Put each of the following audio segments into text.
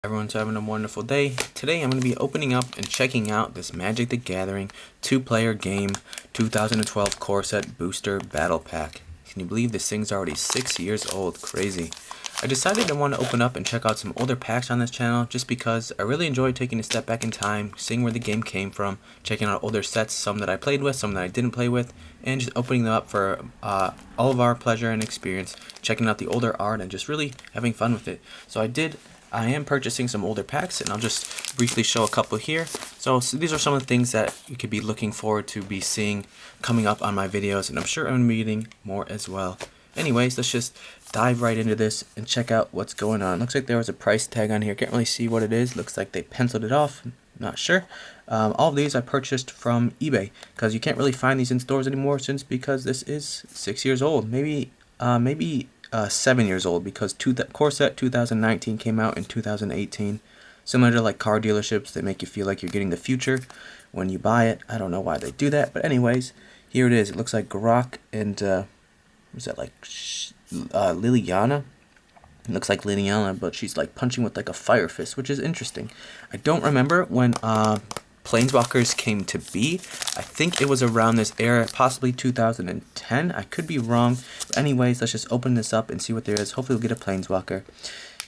Everyone's having a wonderful day. Today I'm going to be opening up and checking out this Magic the Gathering 2-player game 2012 core set booster battle pack. Can you believe this thing's already 6 years old? Crazy. I decided I want to open up and check out some older packs on this channel just because I really enjoy taking a step back in time, seeing where the game came from, checking out older sets, some that I played with, some that I didn't play with, and just opening them up for all of our pleasure and experience, checking out the older art and just really having fun with it. So I am purchasing some older packs, and I'll just briefly show a couple here. So these are some of the things that you could be looking forward to be seeing coming up on my videos, and I'm sure I'm going to be getting more as well. Anyways, let's just dive right into this and check out what's going on. Looks like there was a price tag on here. Can't really see what it is. Looks like they penciled it off. Not sure. All of these I purchased from eBay because you can't really find these in stores anymore because this is 6 years old. Maybe 7 years old because core set 2019 came out in 2018. Similar to like car dealerships, they make you feel like you're getting the future when you buy it. I don't know why they do that, but anyways, here it is. It looks like Grok and was that like Liliana? It looks like Liliana, but she's like punching with like a fire fist, which is interesting. I don't remember when Planeswalkers came to be. I think it was around this era, possibly 2010. I could be wrong. But anyways, let's just open this up and see what there is. Hopefully we'll get a Planeswalker.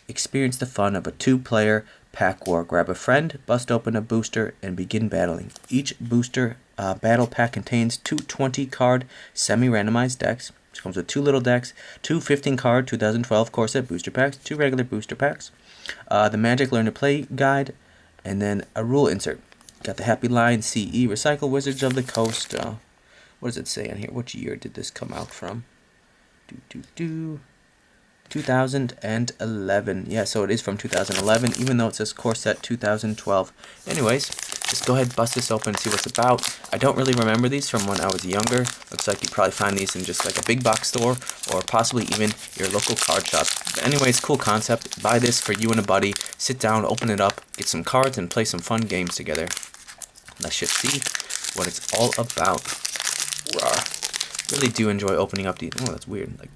Experience the fun of a 2-player pack war. Grab a friend, bust open a booster, and begin battling. Each booster battle pack contains two 20-card semi-randomized decks. Which comes with 2 little decks, 2 15-card 2012 core set booster packs, 2 regular booster packs, the Magic Learn to Play guide, and then a rule insert. Got the Happy Lion CE Recycle Wizards of the Coast. What does it say on here? Which year did this come out from? 2011. Yeah, so it is from 2011, even though it says core set 2012. Anyways, just go ahead and bust this open and see what's about. I don't really remember these from when I was younger. Looks like you'd probably find these in just like a big box store or possibly even your local card shop. But anyways, cool concept. Buy this for you and a buddy. Sit down, open it up, get some cards, and play some fun games together. Let's just see what it's all about. Rawr. Really do enjoy opening up these. Oh, that's weird. Like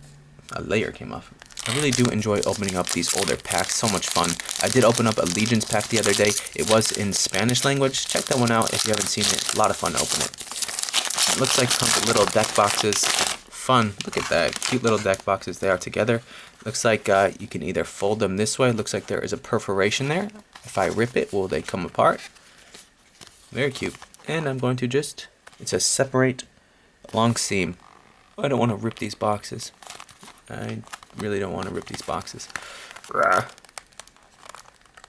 a layer came off. I really do enjoy opening up these older packs. So much fun. I did open up a Legions pack the other day. It was in Spanish language. Check that one out if you haven't seen it. A lot of fun to open it. It looks like it comes with little deck boxes. Fun. Look at that. Cute little deck boxes. They are together. Looks like you can either fold them this way. Looks like there is a perforation there. If I rip it, will they come apart? Very cute. And I'm going to it says separate long seam. I don't want to rip these boxes. I really don't want to rip these boxes. Rawr.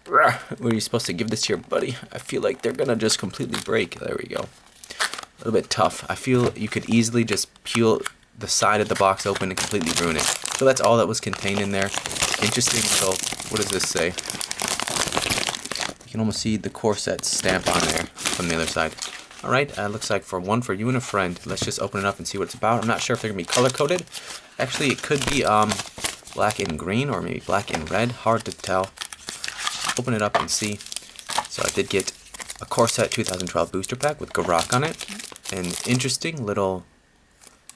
Rawr. What are you supposed to give this to your buddy? I feel like they're gonna just completely break. There we go. A little bit tough. I feel you could easily just peel the side of the box open and completely ruin it. So that's all that was contained in there. Interesting little, what does this say? You can almost see the core set stamp on there from the other side. Alright, looks like for one for you and a friend. Let's just open it up and see what it's about. I'm not sure if they're going to be color-coded. Actually, it could be black and green or maybe black and red. Hard to tell. Open it up and see. So I did get a core set 2012 booster pack with Garok on it. And interesting little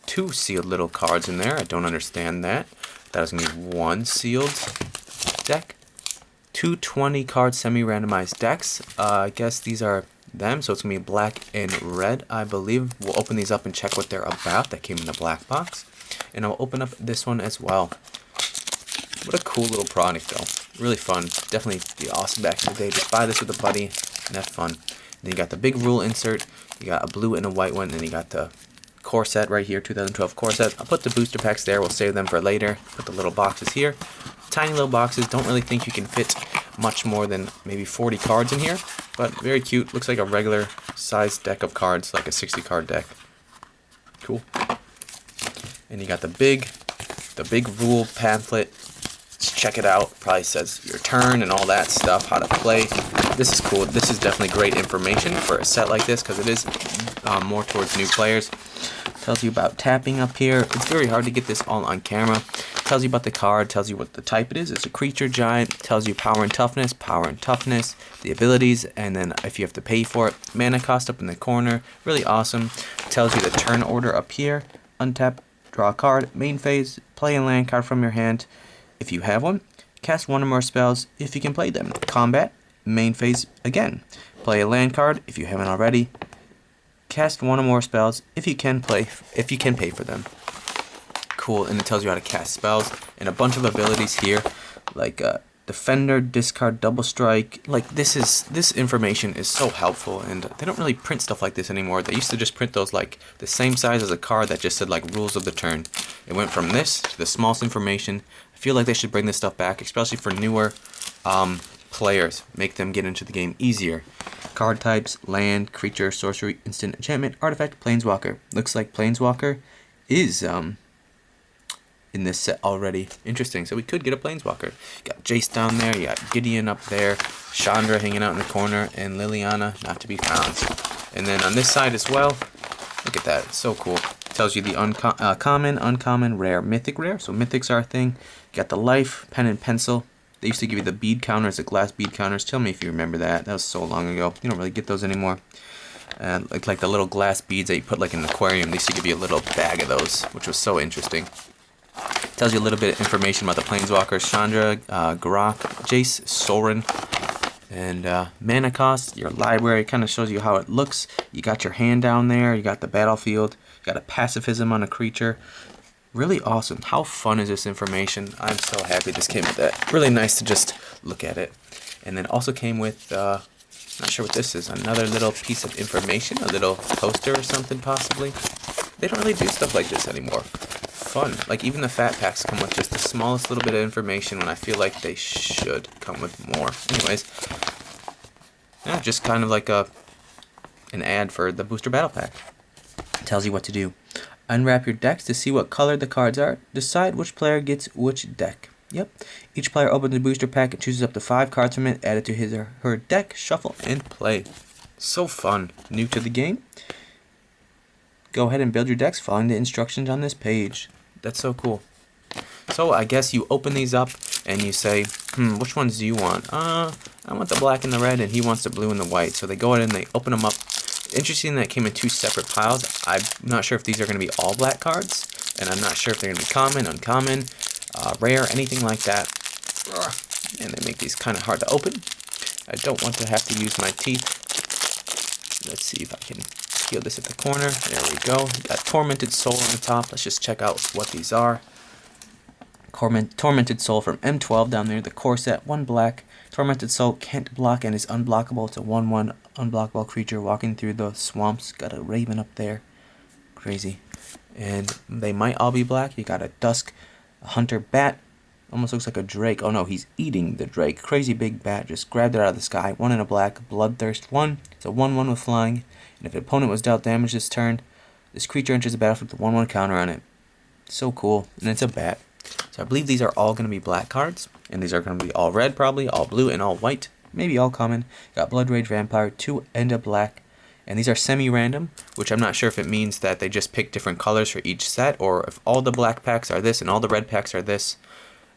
2 sealed little cards in there. I don't understand that. That was going to be 1 sealed deck. 2 20-card semi-randomized decks. I guess these are them, so it's gonna be black and red, I believe. We'll open these up and check what they're about. That came in the black box, and I'll open up this one as well. What a cool little product, though. Really fun. Definitely be awesome back in the day. Just buy this with a buddy and have fun. And then you got the big rule insert. You got a blue and a white one, and then you got the core set right here, 2012 core set. I'll put the booster packs there. We'll save them for later. Put the little boxes here. Tiny little boxes. Don't really think you can fit much more than maybe 40 cards in here, but very cute. Looks like a regular sized deck of cards, like a 60-card deck. Cool. And you got the big rule pamphlet. Let's check it out. Probably says your turn and all that stuff, how to play. This is cool. This is definitely great information for a set like this because it is more towards new players. Tells you about tapping up here. It's very hard to get this all on camera. Tells you about the card, tells you what the type it is. It's a creature giant. Tells you power and toughness, the abilities, and then if you have to pay for it. Mana cost up in the corner. Really awesome. Tells you the turn order up here. Untap, draw a card. Main phase, play a land card from your hand if you have one. Cast one or more spells if you can play them. Combat, main phase again. Play a land card if you haven't already. Cast one or more spells if you can pay for them. Cool, and it tells you how to cast spells and a bunch of abilities here, like Defender, discard, double strike. Like this information is so helpful, and they don't really print stuff like this anymore. They used to just print those like the same size as a card that just said like rules of the turn. It went from this to the smallest information. I feel like they should bring this stuff back, especially for newer players. Make them get into the game easier. Card types: land, creature, sorcery, instant, enchantment, artifact, planeswalker. Looks like planeswalker is in this set already. Interesting. So we could get a planeswalker. You got Jace down there, you got Gideon up there, Chandra hanging out in the corner, and Liliana not to be found. And then on this side as well, look at that. It's so cool. It tells you the common, uncommon, rare, mythic, rare. So mythics are a thing. You got the life, pen and pencil. They used to give you the bead counters, the glass bead counters. Tell me if you remember that. That was so long ago. You don't really get those anymore. Like the little glass beads that you put like in an aquarium. They used to give you a little bag of those, which was so interesting. Tells you a little bit of information about the planeswalkers: Chandra, Grok, Jace, Sorin, and mana cost. Your library kind of shows you how it looks. You got your hand down there. You got the battlefield. You got a pacifism on a creature. Really awesome. How fun is this information? I'm so happy this came with that. Really nice to just look at it. And then also came with, not sure what this is, another little piece of information, a little poster or something possibly. They don't really do stuff like this anymore. Fun. Like even the fat packs come with just the smallest little bit of information when I feel like they should come with more. Anyways, yeah, just kind of like an ad for the booster battle pack. It tells you what to do. Unwrap your decks to see what color the cards are. Decide which player gets which deck. Yep. Each player opens the booster pack and chooses up to 5 cards from it, add it to his or her deck, shuffle, and play. So fun. New to the game? Go ahead and build your decks following the instructions on this page. That's so cool. So I guess you open these up and you say, which ones do you want? I want the black and the red, and he wants the blue and the white. So they go ahead and they open them up. Interesting that it came in 2 separate piles. I'm not sure if these are going to be all black cards, and I'm not sure if they're going to be common, uncommon, rare, anything like that. And they make these kind of hard to open. I don't want to have to use my teeth. Let's see if I can peel this at the corner. There we go. You got Tormented Soul on the top. Let's just check out what these are. Tormented Soul from M12 down there. The core set, 1 black. Tormented Soul can't block and is unblockable. It's a 1/1 unblockable creature walking through the swamps. Got a raven up there. Crazy. And they might all be black. You got a Dusk, a Hunter Bat. Almost looks like a drake. Oh no, he's eating the drake. Crazy big bat. Just grabbed it out of the sky. 1 in a black. Bloodthirst 1. It's a 1/1 with flying. And if an opponent was dealt damage this turn, this creature enters the battlefield with a 1/1 counter on it. So cool. And it's a bat. So I believe these are all going to be black cards. And these are going to be all red probably, all blue, and all white. Maybe all common. Got Blood Rage Vampire, 2 and a black. And these are semi-random, which I'm not sure if it means that they just pick different colors for each set, or if all the black packs are this and all the red packs are this.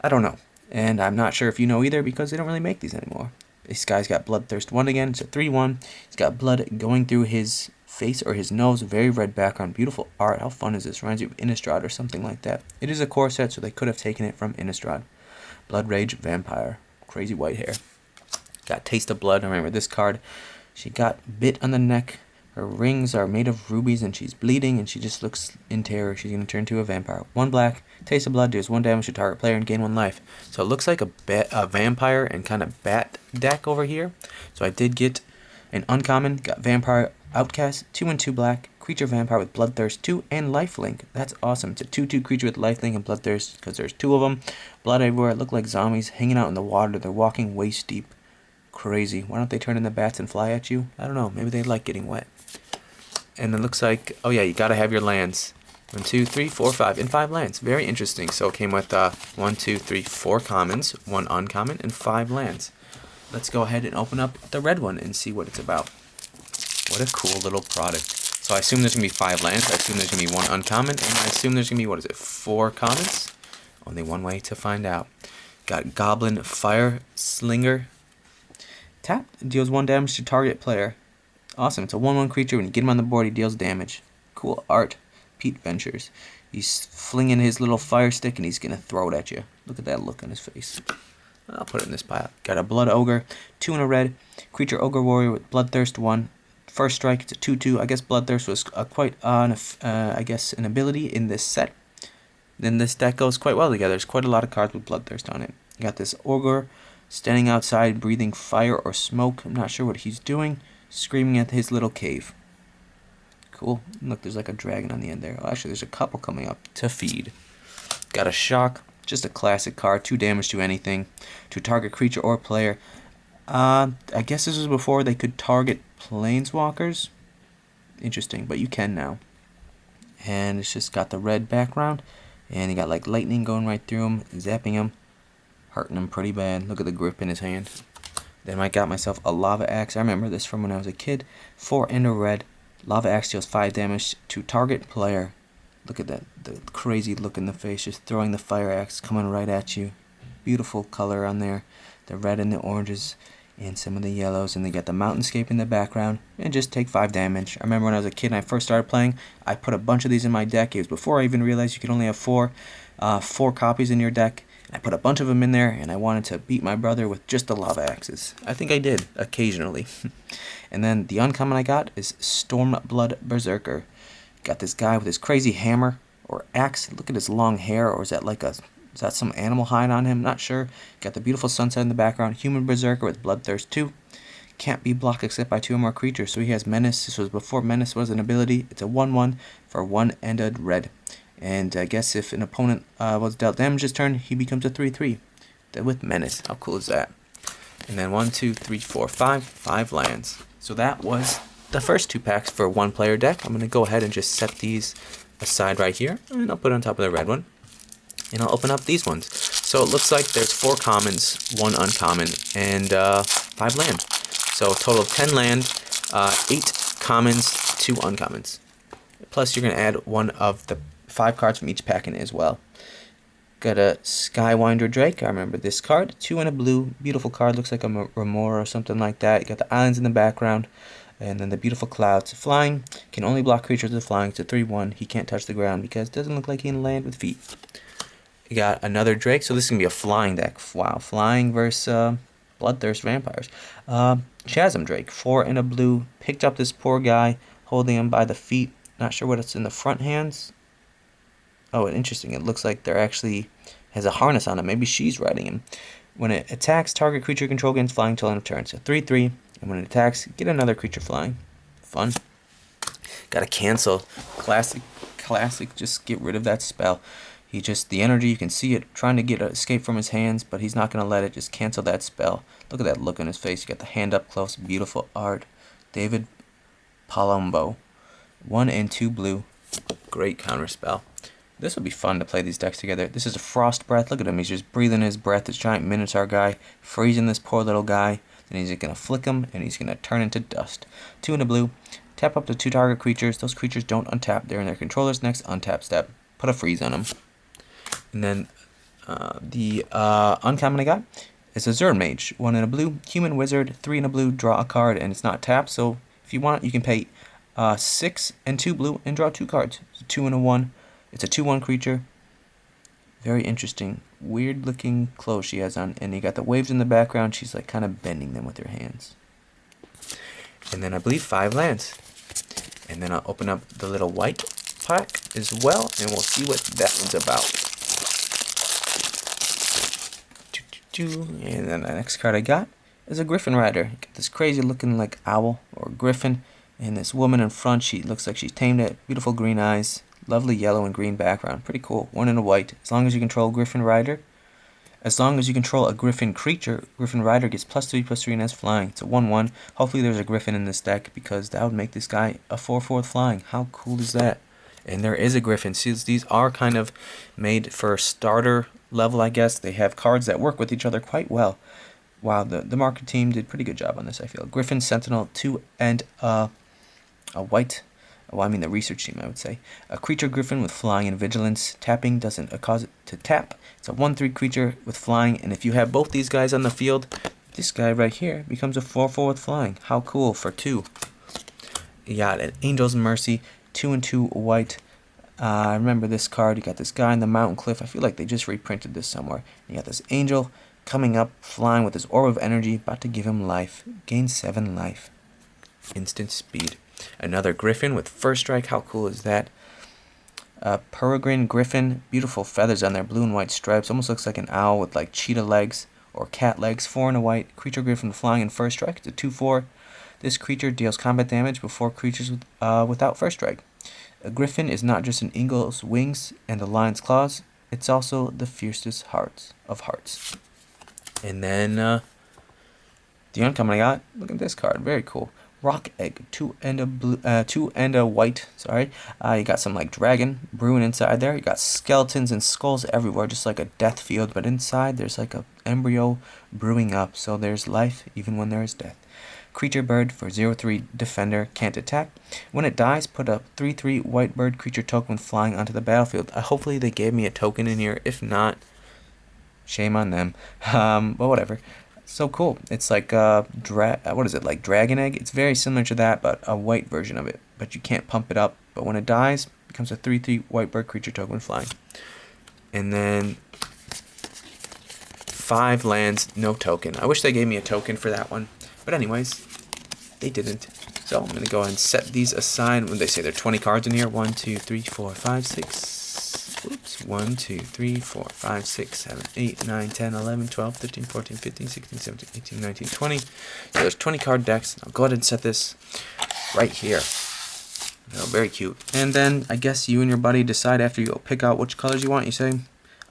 I don't know. And I'm not sure if you know either, because they don't really make these anymore. This guy's got Bloodthirst 1 again. It's a 3/1. He's got blood going through his face or his nose. Very red background. Beautiful art. How fun is this? Reminds you of Innistrad or something like that. It is a core set, so they could have taken it from Innistrad. Blood Rage Vampire. Crazy white hair. Got Taste of Blood. I remember this card. She got bit on the neck. Her rings are made of rubies, and she's bleeding, and she just looks in terror. She's going to turn into a vampire. 1 black. Taste of Blood deals 1 damage to target player and gain 1 life. So it looks like a vampire and kind of bat deck over here. So I did get an uncommon. Got Vampire Outcast. 2 and 2 black. Creature Vampire with Bloodthirst 2 and Lifelink. That's awesome. It's a 2/2 creature with Lifelink and Bloodthirst, because there's 2 of them. Blood everywhere. Look like zombies hanging out in the water. They're walking waist deep. Crazy. Why don't they turn into bats and fly at you? I don't know. Maybe they like getting wet. And it looks like, oh yeah, you gotta have your lands. 1, 2, 3, 4, 5, and 5 lands. Very interesting. So it came with 1, 2, 3, 4 commons, 1 uncommon, and 5 lands. Let's go ahead and open up the red one and see what it's about. What a cool little product. So I assume there's gonna be 5 lands. I assume there's gonna be 1 uncommon, and I assume there's gonna be, 4 commons? Only one way to find out. Got Goblin Fire Slinger. Tap deals 1 damage to target player. Awesome. It's a 1/1 creature. When you get him on the board, he deals damage. Cool art. Pete Ventures. He's flinging his little fire stick, and he's going to throw it at you. Look at that look on his face. I'll put it in this pile. Got a Blood Ogre, 2 and a red. Creature Ogre Warrior with Bloodthirst 1. First strike, it's a 2/2. I guess Bloodthirst was quite I guess an ability in this set. Then this deck goes quite well together. There's quite a lot of cards with Bloodthirst on it. You got this Ogre standing outside, breathing fire or smoke. I'm not sure what he's doing. Screaming at his little cave. Cool. Look, there's like a dragon on the end there. Oh, actually, there's a couple coming up to feed. Got a Shock. Just a classic card. 2 damage to anything. To target creature or player. I guess this was before they could target planeswalkers. Interesting, but you can now. And it's just got the red background. And you got like lightning going right through him, zapping him, hurting him pretty bad. Look at the grip in his hand. Then I got myself a Lava Axe. I remember this from when I was a kid. 4 and a red. Lava Axe deals 5 damage to target player. Look at that, the crazy look in the face, just throwing the fire axe coming right at you. Beautiful color on there. The red and the oranges and some of the yellows. And they got the mountainscape in the background. And just take 5 damage. I remember when I was a kid and I first started playing, I put a bunch of these in my deck. It was before I even realized you could only have 4 copies in your deck. I put a bunch of them in there, and I wanted to beat my brother with just the Lava Axes. I think I did, occasionally. And then the uncommon I got is Stormblood Berserker. Got this guy with his crazy hammer or axe. Look at his long hair, or is that some animal hide on him? Not sure. Got the beautiful sunset in the background. Human Berserker with Bloodthirst 2. Can't be blocked except by 2 or more creatures, so he has Menace. This was before Menace was an ability. It's a 1/1 for 1 and a red. And I guess if an opponent was dealt damage this turn, he becomes a 3/3 with Menace. How cool is that? And then 1, 2, 3, 4, 5 lands. So that was the first 2 packs for 1-player deck. I'm going to go ahead and just set these aside right here. And I'll put it on top of the red one. And I'll open up these ones. So it looks like there's 4 commons, 1 uncommon, and 5 land. So a total of 10 land, 8 commons, 2 uncommons. Plus you're going to add 1 of the 5 cards from each pack in it as well. Got a Skywinder Drake. I remember this card. 2 and a blue. Beautiful card. Looks like a Remora or something like that. You got the islands in the background. And then the beautiful clouds. Flying. Can only block creatures with flying. It's a 3/1. He can't touch the ground because it doesn't look like he can land with feet. You got another Drake. So this is going to be a flying deck. Wow. Flying versus Bloodthirst Vampires. Chasm Drake. 4 and a blue. Picked up this poor guy. Holding him by the feet. Not sure what it's in the front hands. Oh, interesting. It looks like there actually has a harness on it. Maybe she's riding him. When it attacks, target creature control gains flying until end of turn. So 3/3. And when it attacks, get another creature flying. Fun. Gotta cancel. Classic. Just get rid of that spell. The energy, you can see it trying to escape from his hands, but he's not going to let it. Just cancel that spell. Look at that look on his face. You got the hand up close. Beautiful art. David Palumbo. 1 and 2 blue. Great counter spell. This will be fun to play these decks together. This is a Frost Breath. Look at him. He's just breathing his breath. This giant Minotaur guy. Freezing this poor little guy. Then he's going to flick him, and he's going to turn into dust. 2 and a blue. Tap up to 2 target creatures. Those creatures don't untap. They're in their controller's next untap step. Put a freeze on them. And then the uncommon I got is a Zern Mage. 1 and a blue. Human Wizard. 3 and a blue. Draw a card, and it's not tapped. So if you want, you can pay 6 and 2 blue and draw 2 cards. So 2 and a 1. It's a 2/1 creature. Very interesting. Weird looking clothes she has on. And you got the waves in the background. She's like kind of bending them with her hands. And then I believe 5 lands. And then I'll open up the little white pack as well. And we'll see what that one's about. And then the next card I got is a Griffin Rider. Got this crazy looking like owl or griffin. And this woman in front, she looks like she's tamed it. Beautiful green eyes. Lovely yellow and green background. Pretty cool. 1 and a white. As long as you control Griffin Rider. As long as you control a Griffin creature, Griffin Rider gets +3/+3 and has flying. It's a 1/1. Hopefully there's a Griffin in this deck because that would make this guy a 4/4 flying. How cool is that? And there is a Griffin. See, these are kind of made for starter level, I guess. They have cards that work with each other quite well. Wow, the market team did a pretty good job on this, I feel. Griffin Sentinel, 2 and a white. Well, I mean the research team, I would say. A creature Griffin with flying and vigilance. Tapping doesn't cause it to tap. It's a 1/3 creature with flying. And if you have both these guys on the field, this guy right here becomes a 4/4 with flying. How cool for 2. You got an Angel's Mercy, 2 and 2 white. I remember this card. You got this guy in the mountain cliff. I feel like they just reprinted this somewhere. You got this angel coming up, flying with his orb of energy, about to give him life. Gain 7 life. Instant speed. Another Griffin with first strike. How cool is that? Peregrine Griffon, beautiful feathers on their blue and white stripes. Almost looks like an owl with like cheetah legs or cat legs. 4 and a white. Creature Griffin flying in first strike. It's a 2/4. This creature deals combat damage before creatures without first strike. A Griffin is not just an eagle's wings and a lion's claws. It's also the fiercest of hearts. And then the uncommon I got. Look at this card. Very cool. Rock egg, 2 and a blue, 2 and a white. Sorry, you got some like dragon brewing inside there. You got skeletons and skulls everywhere, just like a death field. But inside there's like a embryo brewing up. So there's life even when there is death. Creature bird for 0/3 defender, can't attack. When it dies, put a 3/3 white bird creature token flying onto the battlefield. Hopefully they gave me a token in here. If not, shame on them. But whatever. So cool. It's like what is it, like dragon egg? It's very similar to that, but a white version of it. But you can't pump it up. But when it dies, it becomes a 3/3 white bird creature token flying. And then 5 lands, no token. I wish they gave me a token for that one. But anyways, they didn't. So I'm going to go ahead and set these aside. When they say there are 20 cards in here, 1, 2, 3, 4, 5, 6. Oops. 1, 2, 3, 4, 5, 6, 7, 8, 9, 10, 11, 12, 13, 14, 15, 16, 17, 18, 19, 20. So there's 20 card decks. I'll go ahead and set this right here. Very cute. And then I guess you and your buddy decide after you go pick out which colors you want. You say,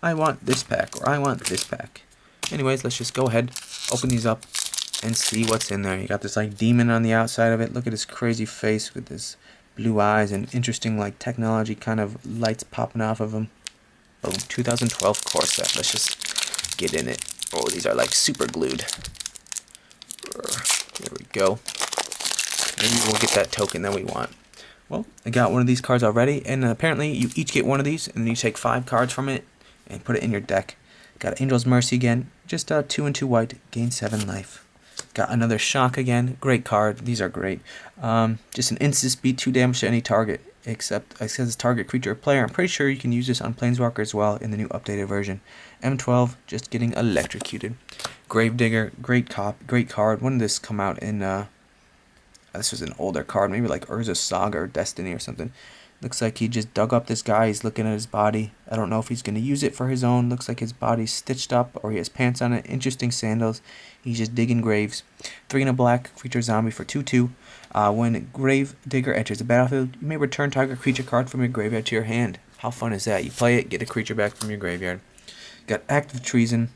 I want this pack or I want this pack. Anyways, let's just go ahead, open these up, and see what's in there. You got this like demon on the outside of it. Look at his crazy face with his blue eyes and interesting like technology kind of lights popping off of him. Oh, 2012 core set. Let's just get in it. Oh, these are like super glued. There we go. Maybe we'll get that token that we want. Well, I got one of these cards already, and apparently you each get one of these, and you take 5 cards from it and put it in your deck. Got Angel's Mercy again, just 2 and 2 white, gain 7 life. Got another Shock again, great card. These are great. Just an instant speed, 2 damage to any target, except it says target creature or player. I'm pretty sure you can use this on Planeswalker as well in the new updated version. M12, just getting electrocuted. Gravedigger, great card. When did this come out in? This was an older card, maybe like Urza's Saga or Destiny or something. Looks like he just dug up this guy. He's looking at his body. I don't know if he's going to use it for his own. Looks like his body's stitched up or he has pants on it. Interesting sandals. He's just digging graves. 3 and a black, creature zombie for 2/2. When Grave Digger enters the battlefield, you may return target creature card from your graveyard to your hand. How fun is that? You play it, get a creature back from your graveyard. Got Active Treason.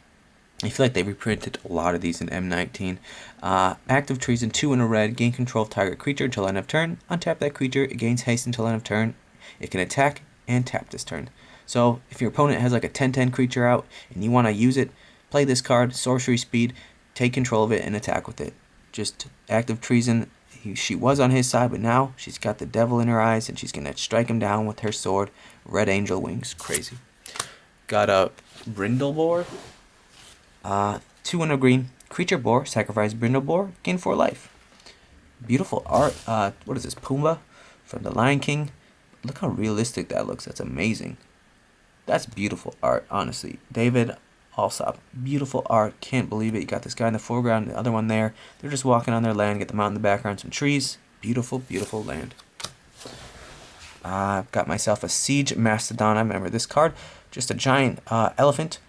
I feel like they reprinted a lot of these in M19. Active Treason, 2 and a red, gain control of target creature until end of turn. Untap that creature, it gains haste until end of turn. It can attack and tap this turn. So if your opponent has like a 10/10 creature out and you want to use it, play this card, sorcery speed, take control of it and attack with it. Just Active Treason, she was on his side, but now she's got the devil in her eyes and she's going to strike him down with her sword. Red Angel Wings, crazy. Got a Brindleboar. 2 and a green, creature boar, sacrifice Brindleboar, gain 4 life. Beautiful art. What is this, Pumbaa from the Lion King? Look how realistic that looks. That's amazing. That's beautiful art, honestly. David Alsop, beautiful art. Can't believe it. You got this guy in the foreground, the other one there. They're just walking on their land. Get the mountain in the background, some trees. Beautiful, beautiful land. I've got myself a Siege Mastodon. I remember this card. Just a giant elephant.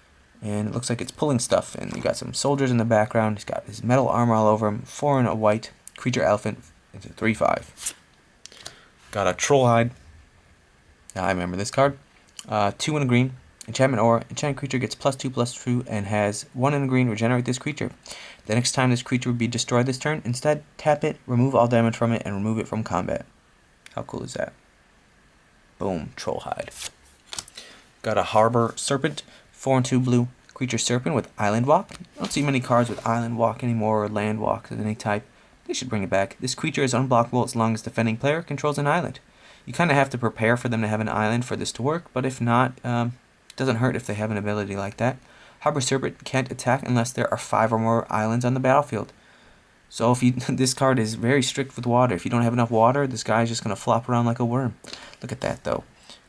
And it looks like it's pulling stuff. And you got some soldiers in the background. He's got his metal armor all over him. 4 and a white. Creature elephant. It's a 3/5. Got a Trollhide. I remember this card. 2 and a green. Enchantment Aura. Enchanted creature gets +2/+2 and has 1 and a green. Regenerate this creature. The next time this creature would be destroyed this turn, instead tap it, remove all damage from it, and remove it from combat. How cool is that? Boom. Trollhide. Got a Harbor Serpent. 4 and 2 blue, creature serpent with Island Walk. I don't see many cards with Island Walk anymore or Land Walk of any type. They should bring it back. This creature is unblockable as long as defending player controls an island. You kind of have to prepare for them to have an island for this to work, but if not, it doesn't hurt if they have an ability like that. Harbor Serpent can't attack unless there are 5 or more islands on the battlefield. So if you, this card is very strict with water. If you don't have enough water, this guy is just going to flop around like a worm. Look at that though.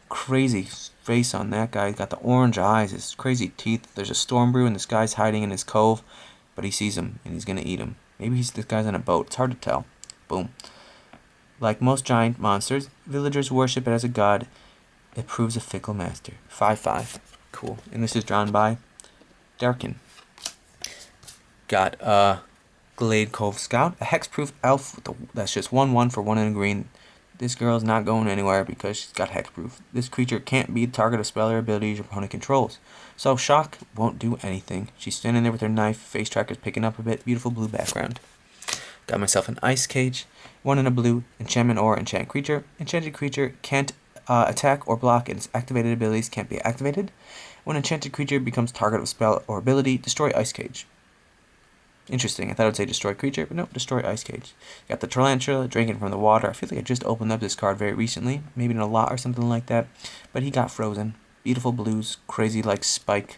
Crazy. face on that guy. He's got the orange eyes, his crazy teeth. There's a storm brew and this guy's hiding in his cove, but he sees him and he's gonna eat him. Maybe this guy's on a boat. It's hard to tell. Boom. Like most giant monsters, villagers worship it as a god. It proves a fickle master. 5/5. Cool. And this is drawn by Darkin. Got Glade Cove Scout, a hexproof elf that's just 1/1 for 1 in a green. This girl's not going anywhere because she's got hexproof. This creature can't be the target of spell or abilities your opponent controls. So shock won't do anything. She's standing there with her knife, face tracker's picking up a bit, beautiful blue background. Got myself an ice cage, 1 in a blue, enchantment or enchant creature. Enchanted creature can't attack or block, and its activated abilities can't be activated. When enchanted creature becomes target of spell or ability, destroy ice cage. Interesting. I thought it would say destroy creature, but no, destroy ice cage. Got the tarantula drinking from the water. I feel like I just opened up this card very recently, maybe in a lot or something like that. But he got frozen. Beautiful blues, crazy like spike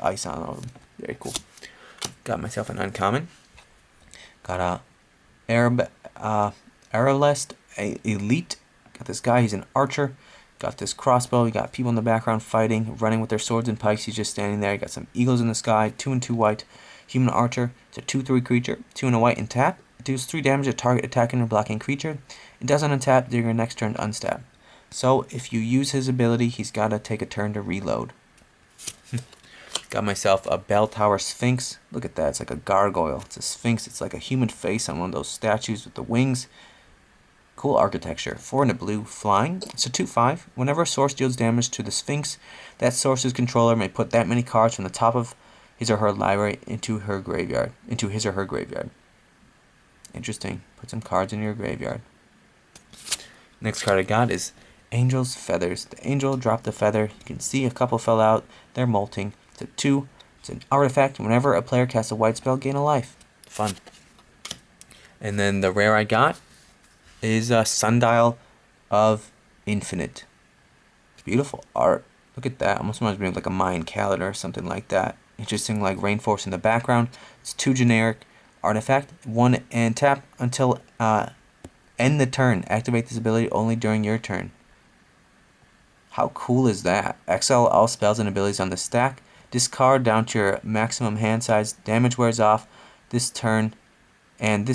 ice on them. Very cool. Got myself an uncommon. Got a Aralest Elite. Got this guy. He's an archer. Got this crossbow. You got people in the background fighting, running with their swords and pikes. He's just standing there. You got some eagles in the sky. 2 and 2 white. Human archer. It's a 2/3 creature. 2 and a white and tap. It deals 3 damage to target attacking or blocking creature. It doesn't untap during your next turn to unstab. So if you use his ability, he's got to take a turn to reload. Got myself a bell tower sphinx. Look at that. It's like a gargoyle. It's a sphinx. It's like a human face on one of those statues with the wings. Cool architecture. 4 in a blue, flying. It's a 2/5. Whenever a source deals damage to the Sphinx, that source's controller may put that many cards from the top of his or her library into his or her graveyard. Interesting. Put some cards in your graveyard. Next card I got is Angel's Feathers. The angel dropped the feather. You can see a couple fell out. They're molting. It's a 2. It's an artifact. Whenever a player casts a white spell, gain a life. Fun. And then the rare I got is a Sundial of Infinite. It's beautiful art. Look at that. Almost reminds me of like a Mayan calendar or something like that. Interesting, like rainforest in the background. It's 2 generic artifact. 1 and tap until end the turn. Activate this ability only during your turn. How cool is that? Exile all spells and abilities on the stack. Discard down to your maximum hand size. Damage wears off this turn and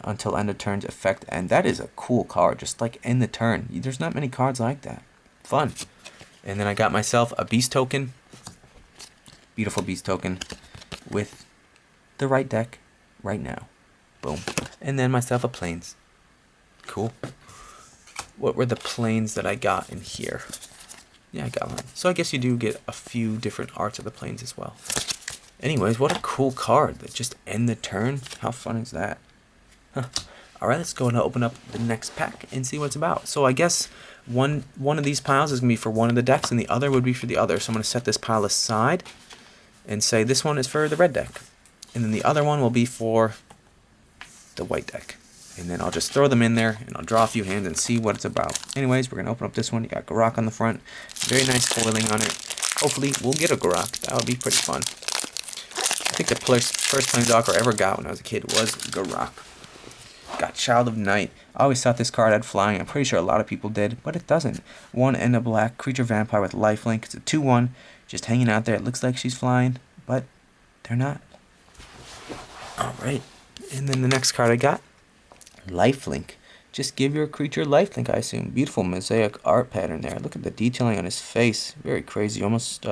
until end of turn's effect. And that is a cool card. Just like end the turn. There's not many cards like that. Fun. And then I got myself a beast token. Beautiful beast token with the right deck right now. Boom. And then myself a plains. Cool. What were the plains that I got in here? Yeah, I got one. So I guess you do get a few different arts of the plains as well. Anyways, what a cool card that just end the turn. How fun is that? Huh. Alright, let's go and open up the next pack and see what it's about. So I guess one of these piles is going to be for one of the decks and the other would be for the other. So I'm going to set this pile aside and say this one is for the red deck. And then the other one will be for the white deck. And then I'll just throw them in there and I'll draw a few hands and see what it's about. Anyways, we're going to open up this one. You got Garrock on the front. Very nice foiling on it. Hopefully we'll get a Garrock. That would be pretty fun. I think the first Planeswalker I ever got when I was a kid was Garrock. Got Child of Night. I always thought this card had flying. I'm pretty sure a lot of people did, but it doesn't. 1 and a black creature vampire with lifelink. It's a 2/1. Just hanging out there. It looks like she's flying, but they're not. Alright. And then the next card I got, lifelink. Just give your creature lifelink, I assume. Beautiful mosaic art pattern there. Look at the detailing on his face. Very crazy. Almost,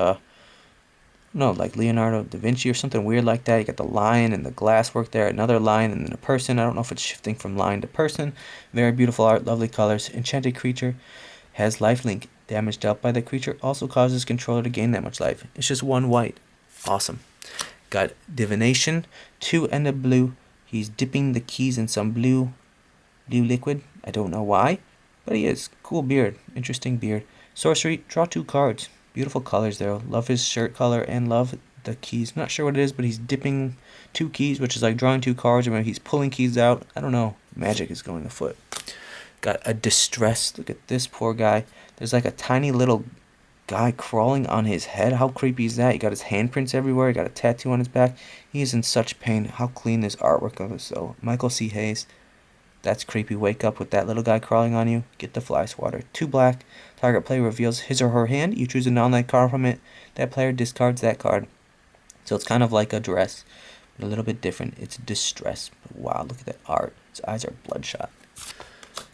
no, like Leonardo da Vinci or something weird like that. You got the lion and the glass work there. Another lion and then a person. I don't know if it's shifting from lion to person. Very beautiful art. Lovely colors. Enchanted creature has lifelink. Damage dealt by the creature also causes controller to gain that much life. It's just 1 white. Awesome. Got Divination. 2 and a blue. He's dipping the keys in some blue liquid. I don't know why, but he is. Cool beard. Interesting beard. Sorcery. Draw 2 cards. Beautiful colors there. Love his shirt color and love the keys. Not sure what it is, but he's dipping 2 keys, which is like drawing 2 cards, or maybe he's pulling keys out. I don't know. Magic is going afoot. Got a Distress. Look at this poor guy. There's like a tiny little guy crawling on his head. How creepy is that? He got his handprints everywhere. He got a tattoo on his back. He is in such pain. How clean this artwork is. So, Michael C. Hayes. That's creepy. Wake up with that little guy crawling on you. Get the fly swatter. 2 black. Target player reveals his or her hand. You choose a non-light card from it. That player discards that card. So it's kind of like a dress, but a little bit different. It's distress. But wow, look at that art. His eyes are bloodshot.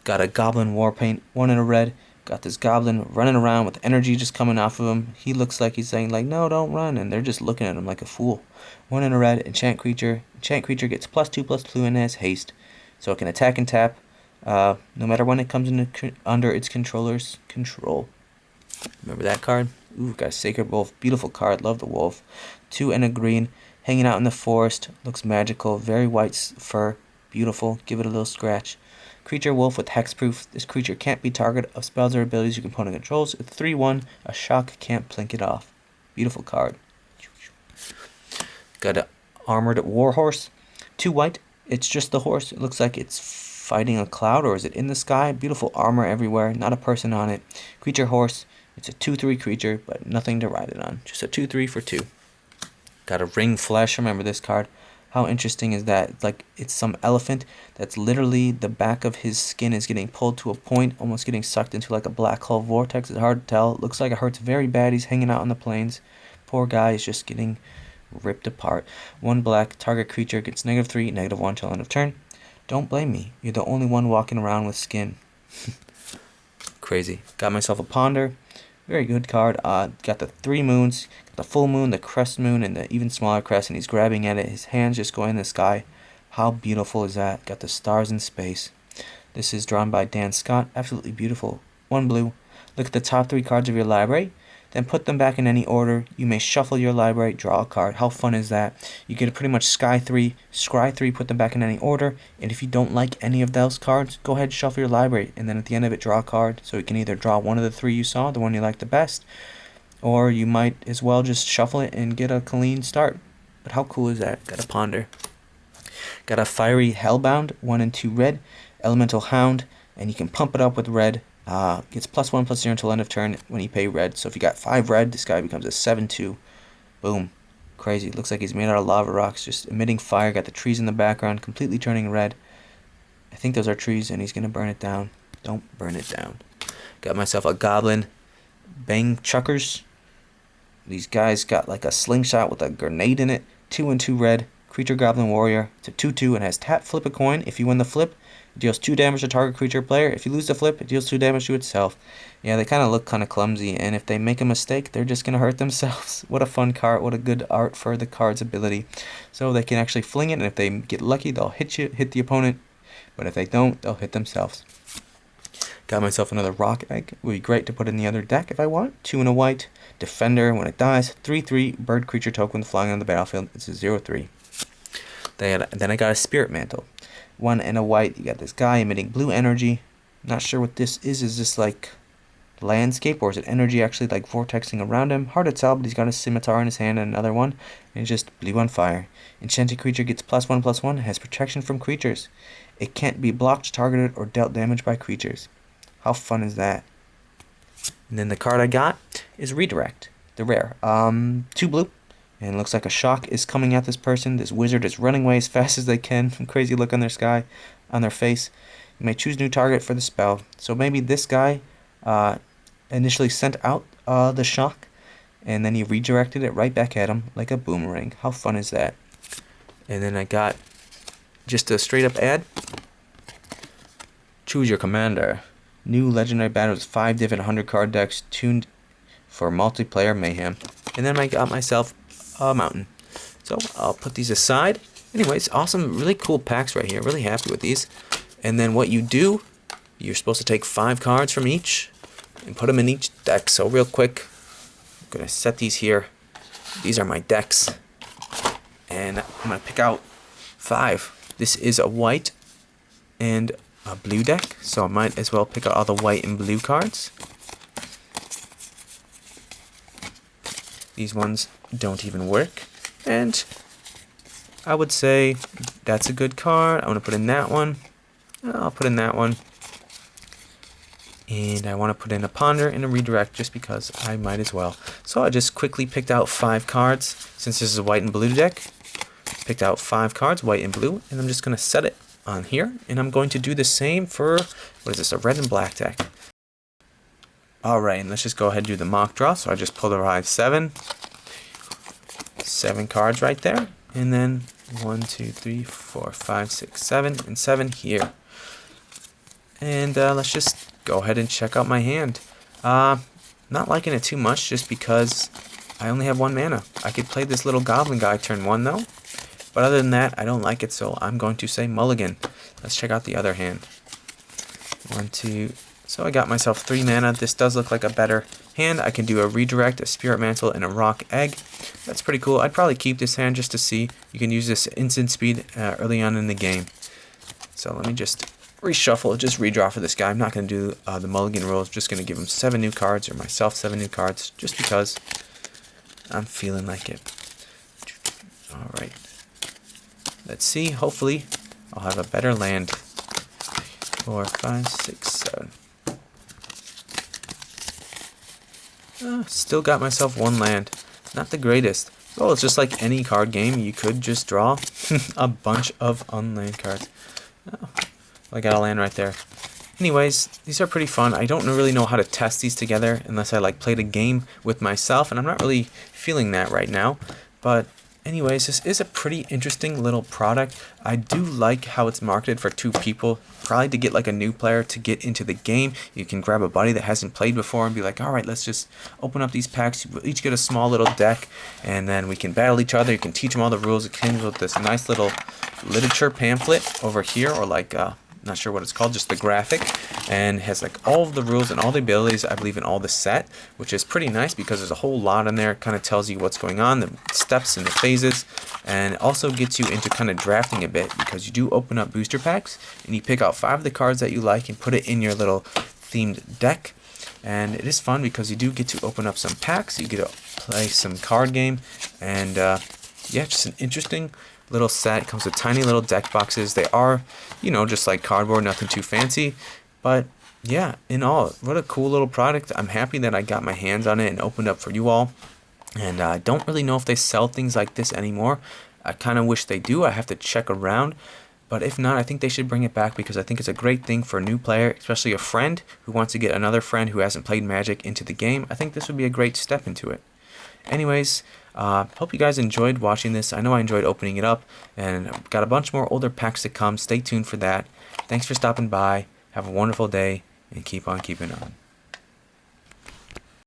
Got a goblin war paint, 1 in a red. Got this goblin running around with energy just coming off of him. He looks like he's saying like, no, don't run, and they're just looking at him like a fool. 1 in a red, enchant creature. Enchant creature gets +2/+2 and has haste. So it can attack and tap, no matter when it comes under its controller's control. Remember that card? Ooh, got a Sacred Wolf. Beautiful card. Love the wolf. 2 and a green. Hanging out in the forest. Looks magical. Very white fur. Beautiful. Give it a little scratch. Creature wolf with hexproof. This creature can't be target of spells or abilities your opponent controls. It's 3/1. A shock can't plink it off. Beautiful card. Got an armored warhorse. 2 white. It's just the horse. It looks like it's fighting a cloud, or is it in the sky? Beautiful armor everywhere. Not a person on it. Creature horse. It's a 2/3 creature, but nothing to ride it on. Just a 2/3 for 2. Got a ring flesh. Remember this card. How interesting is that? It's like it's some elephant that's literally the back of his skin is getting pulled to a point, almost getting sucked into like a black hole vortex. It's hard to tell. It looks like it hurts very bad. He's hanging out on the plains. Poor guy is just getting ripped apart. 1 black. Target creature gets -3, -1 till end of turn. Don't blame me. You're the only one walking around with skin. Crazy. Got myself a ponder. Very good card. Got the 3 moons, the full moon, the crest moon, and the even smaller crest, and he's grabbing at it. His hands just going in the sky. How beautiful is that? Got the stars in space. This is drawn by Dan Scott. Absolutely beautiful. 1 blue. Look at the top 3 cards of your library. Then put them back in any order. You may shuffle your library, draw a card. How fun is that? You get pretty much scry 3, put them back in any order. And if you don't like any of those cards, go ahead and shuffle your library. And then at the end of it, draw a card. So you can either draw one of the 3 you saw, the one you like the best, or you might as well just shuffle it and get a clean start. But how cool is that? Got a ponder. Got a fiery hellbound, 1 and 2 red, elemental hound, and you can pump it up with red. Gets +1/+0 until end of turn when you pay red. So if you got 5 red, this guy becomes a 7/2. Boom. Crazy. Looks like he's made out of lava rocks, just emitting fire. Got the trees in the background, completely turning red. I think those are trees, and he's going to burn it down. Don't burn it down. Got myself a goblin. Bang chuckers. These guys got like a slingshot with a grenade in it. 2 and 2 red. Creature goblin warrior. It's a 2/2 and has tap, flip a coin. If you win the flip, it deals 2 damage to target creature player. If you lose the flip, it deals 2 damage to itself. Yeah, they kind of look kind of clumsy, and if they make a mistake, they're just going to hurt themselves. What a fun card. What a good art for the card's ability. So they can actually fling it, and if they get lucky, they'll hit the opponent. But if they don't, they'll hit themselves. Got myself another rock egg. Would be great to put in the other deck if I want. 2 and a white. Defender. When it dies, 3/3. Bird creature token flying on the battlefield. It's a 0/3. Then I got a spirit mantle. 1 and a white. You got this guy emitting blue energy. Not sure what this is. Is this like landscape, or is it energy actually like vortexing around him? Hard to tell, but he's got a scimitar in his hand and another one. And it's just blue on fire. Enchanted creature gets +1/+1. Has protection from creatures. It can't be blocked, targeted, or dealt damage by creatures. How fun is that? And then the card I got is Redirect. The rare. 2 blue. And it looks like a shock is coming at this person. This wizard is running away as fast as they can. Crazy look on their face. You may choose new target for the spell. So maybe this guy initially sent out the shock, and then he redirected it right back at him like a boomerang. How fun is that? And then I got just a straight up ad. Choose your commander. New legendary battles, 5 different 100 card decks tuned for multiplayer mayhem. And then I got myself a mountain. So I'll put these aside. Anyways, awesome, really cool packs right here. Really happy with these. And then what you do, you're supposed to take 5 cards from each and put them in each deck. So real quick, I'm going to set these here. These are my decks. And I'm going to pick out 5. This is a white and a blue deck. So I might as well pick out all the white and blue cards. These ones don't even work, and I would say that's a good card. I want to put in that one. I'll put in that one, and I want to put in a ponder and a redirect just because I might as well. So I just quickly picked out 5 cards. Since this is a white and blue deck, picked out 5 cards, white and blue, and I'm just going to set it on here, and I'm going to do the same for, what is this, a red and black deck. Alright, and let's just go ahead and do the mock draw. So I just polarized 7 cards right there, and then 1, 2, 3, 4, 5, 6, 7, and 7 here. And let's just go ahead and check out my hand. Not liking it too much just because I only have 1 mana. I could play this little goblin guy turn 1 though. But other than that, I don't like it, so I'm going to say mulligan. Let's check out the other hand. 1, 2. So I got myself 3 mana. This does look like a better hand. I can do a redirect, a spirit mantle, and a rock egg. That's pretty cool. I'd probably keep this hand just to see. You can use this instant speed early on in the game. So let me just reshuffle, just redraw for this guy. I'm not going to do the mulligan rules. I'm just going to give him 7 new cards, or myself 7 new cards, just because I'm feeling like it. Alright. Let's see. Hopefully, I'll have a better land. 4, 5, 6, 7. Still got myself 1 land. Not the greatest. Well, it's just like any card game. You could just draw a bunch of unland cards. Oh, I got a land right there. Anyways, these are pretty fun. I don't really know how to test these together unless I like played a game with myself, and I'm not really feeling that right now. But anyways, this is a pretty interesting little product. I do like how it's marketed for 2 people, probably to get like a new player to get into the game. You can grab a buddy that hasn't played before and be like, alright, let's just open up these packs. We'll each get a small little deck, and then we can battle each other. You can teach them all the rules. It comes with this nice little literature pamphlet over here, or like not sure what it's called, just the graphic, and has like all of the rules and all the abilities, I believe, in all the set, which is pretty nice because there's a whole lot in there. It kind of tells you what's going on, the steps and the phases, and it also gets you into kind of drafting a bit, because you do open up booster packs and you pick out 5 of the cards that you like and put it in your little themed deck. And it is fun because you do get to open up some packs, you get to play some card game, and yeah, just an interesting little set. It comes with tiny little deck boxes. They are, you know, just like cardboard, nothing too fancy. But yeah, in all, what a cool little product. I'm happy that I got my hands on it and opened up for you all. And I don't really know if they sell things like this anymore. I kind of wish they do. I have to check around. But if not, I think they should bring it back, because I think it's a great thing for a new player, especially a friend who wants to get another friend who hasn't played Magic into the game. I think this would be a great step into it. Anyways, hope you guys enjoyed watching this. I know I enjoyed opening it up, and I've got a bunch more older packs to come. Stay tuned for that. Thanks for stopping by. Have a wonderful day, and keep on keeping on.